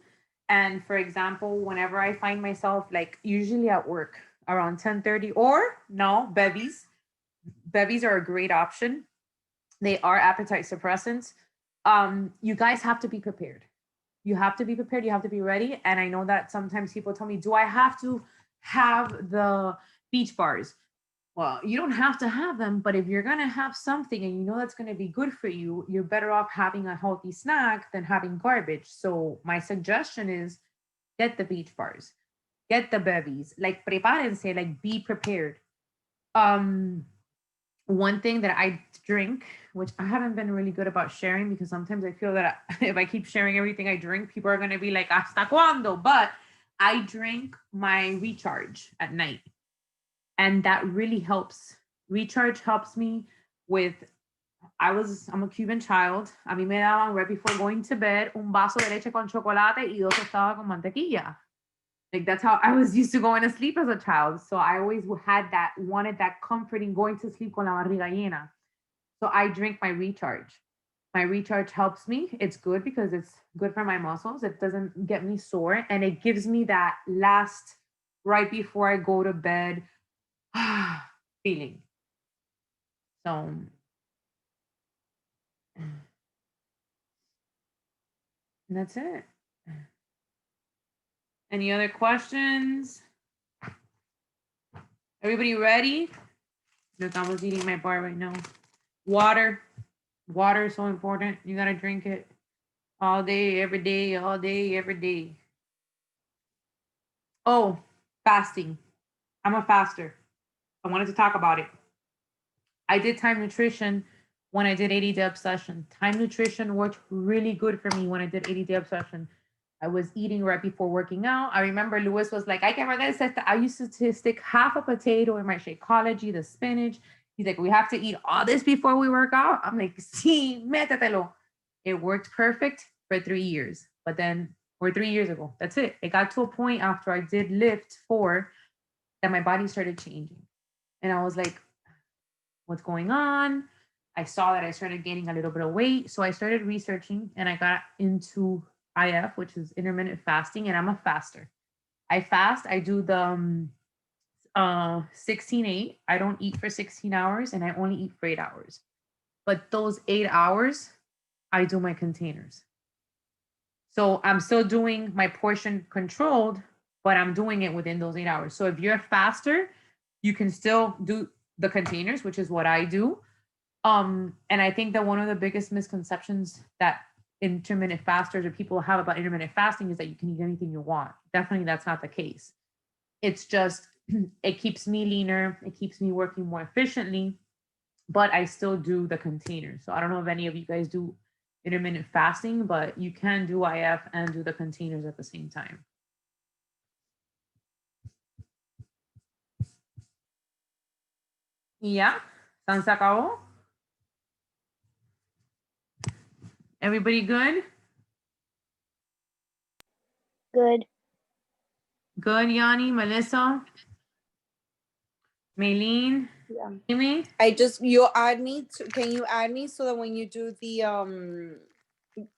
And for example, whenever I find myself like usually at work around 10:30 or no, bevies. Bevies are a great option. They are appetite suppressants. You guys have to be prepared. You have to be prepared. You have to be ready. And I know that sometimes people tell me, do I have to have the beach bars? Well, you don't have to have them, but if you're going to have something and you know that's going to be good for you, you're better off having a healthy snack than having garbage. So my suggestion is get the beach bars, get the bevies, like prepárense, like be prepared. One thing that I drink, which I haven't been really good about sharing because sometimes I feel that if I keep sharing everything I drink, people are going to be like, hasta cuando? But I drink my recharge at night. And that really helps. Recharge helps me with, I'm a Cuban child. A mí me daban right before going to bed un vaso de leche con chocolate y dos tostadas con mantequilla. Like that's how I was used to going to sleep as a child. So I always wanted that comforting going to sleep con la barriga llena. So I drink my recharge. My recharge helps me. It's good because it's good for my muscles. It doesn't get me sore. And it gives me that last, right before I go to bed, feeling. So that's it. Any other questions? Everybody ready? Look, I was eating my bar right now. Water. Water is so important. You gotta drink it all day, every day, all day, every day. Oh, fasting. I'm a faster. I wanted to talk about it. I did time nutrition when I did 80 day obsession. Time nutrition worked really good for me when I did 80 day obsession. I was eating right before working out. I remember Lewis was like, I used to stick half a potato in my Shakeology, the spinach. He's like, we have to eat all this before we work out. I'm like, sí, métetelo. It worked perfect for 3 years. But then, or 3 years ago, that's it. It got to a point after I did lift 4 that my body started changing. And I was like, what's going on? I saw that I started gaining a little bit of weight. So I started researching and I got into IF, which is intermittent fasting, and I'm a faster. I fast. I do the 16-8. I don't eat for 16 hours and I only eat for 8 hours. But those 8 hours, I do my containers. So I'm still doing my portion controlled, but I'm doing it within those 8 hours. So if you're a faster, you can still do the containers, which is what I do. And I think that one of the biggest misconceptions that intermittent fasters or people have about intermittent fasting is that you can eat anything you want. Definitely that's not the case. It's just, it keeps me leaner. It keeps me working more efficiently, but I still do the containers. So I don't know if any of you guys do intermittent fasting, but you can do IF and do the containers at the same time. Yeah, ¿se acabó? Everybody good? Good. Good, Yanni, Melissa, Maylene, Yeah. Amy. You'll add me can you add me so that when you do the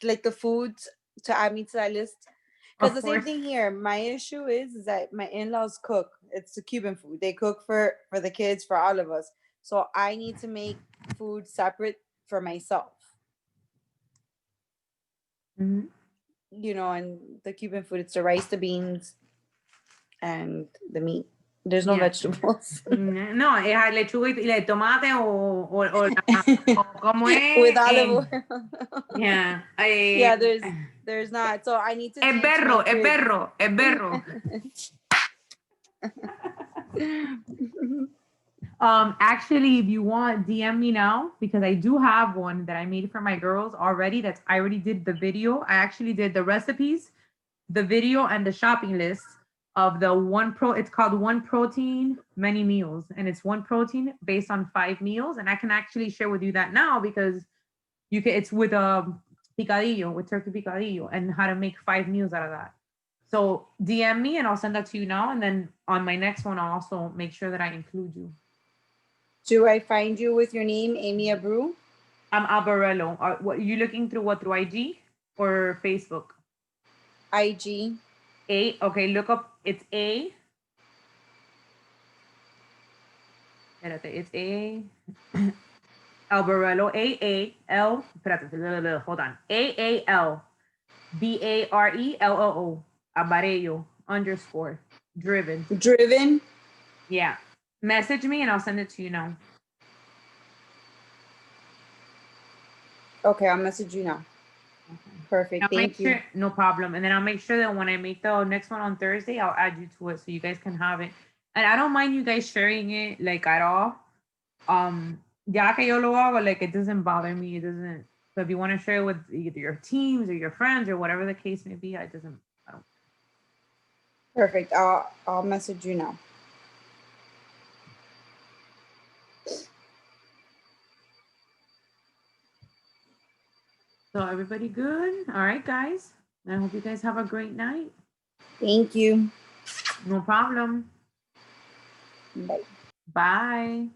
like the foods to add me to that list? Because the same thing here. My issue is that my in-laws cook. It's the Cuban food. They cook for the kids, for all of us. So I need to make food separate for myself. Mm-hmm. You know, and the Cuban food, it's the rice, the beans, and the meat. There's no vegetables. No, es lechuga y tomate o como es. With olive oil. Yeah. Yeah, there's not. So I need to Es berro. Actually, if you want, DM me now because I do have one that I made for my girls already. I already did the video. I actually did the recipes, the video, and the shopping list of the it's called One Protein, Many Meals. And it's one protein based on 5 meals. And I can actually share with you that now because it's with picadillo, with turkey picadillo, and how to make 5 meals out of that. So DM me and I'll send that to you now. And then on my next one, I'll also make sure that I include you. Do I find you with your name, Amy Abreu? I'm Albarello. What you looking through? What, through IG or Facebook? IG. Okay, look up. It's A. Espérate, it's A. Albarello. A-A-L. Espérate, hold on. AALBARELLO. Abarello _ driven. Driven. Yeah. Message me and I'll send it to you now. Okay, I'll message you now. Perfect. I'll make Thank you. sure, no problem. And then I'll make sure that when I make the next one on Thursday, I'll add you to it so you guys can have it. And I don't mind you guys sharing it like at all. Ya que yo lo hago, like it doesn't bother me. It doesn't. So if you want to share it with either your teams or your friends or whatever the case may be, I don't. Perfect. I'll message you now. So everybody good? All right, guys. I hope you guys have a great night. Thank you. No problem. Bye. Bye.